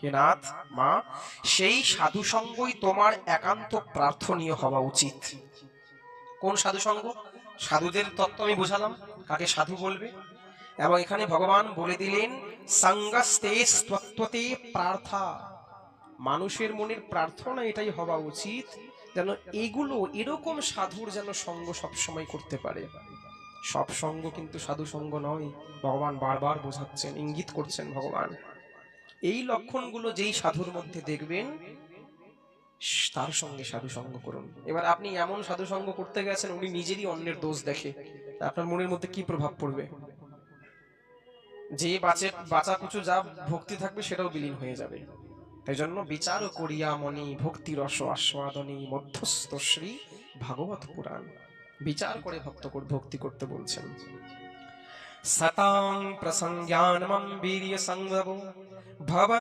হে নাথ মা, সেই সাধু সঙ্গই তোমার একান্ত প্রার্থনীয় হওয়া উচিত। কোন সাধু সঙ্গ? সাধুদের তত্ত্ব আমি বোঝালাম, কাকে সাধু বলবে, এবং এখানে ভগবান বলে দিলেন সঙ্গস্তে স্তত্ত্বতে প্রার্থা। মানুষের মনের প্রার্থনা এটাই হওয়া উচিত যেন এগুলো এরকম সাধুর যেন সঙ্গ সবসময় করতে পারে। সব সঙ্গ কিন্তু সাধু সঙ্গ নয়, ভগবান বারবার বোঝাচ্ছেন, ইঙ্গিত করছেন ভগবান। এই লক্ষণগুলো যেই সাধুর মধ্যে দেখবেন তার সঙ্গে সাধু সঙ্গ করুন। এবার আপনি এমন সাধু সঙ্গ করতে গেছেন উনি নিজেরই অন্যের দোষ দেখে, আপনার মনের মধ্যে কি প্রভাব পড়বে? যে বাঁচা কুচু যা ভক্তি থাকবে সেটাও বিলীন হয়ে যাবে। তাই জন্য বিচার করিয়া মনি ভক্তি রস আস্বাদনী মধ্যস্থ শ্রী ভাগবত পুরাণ। বিচার করে ভক্তি করতে বলছেন। সতাং প্রসংজ্ঞানমম বীর্য সংভব ভব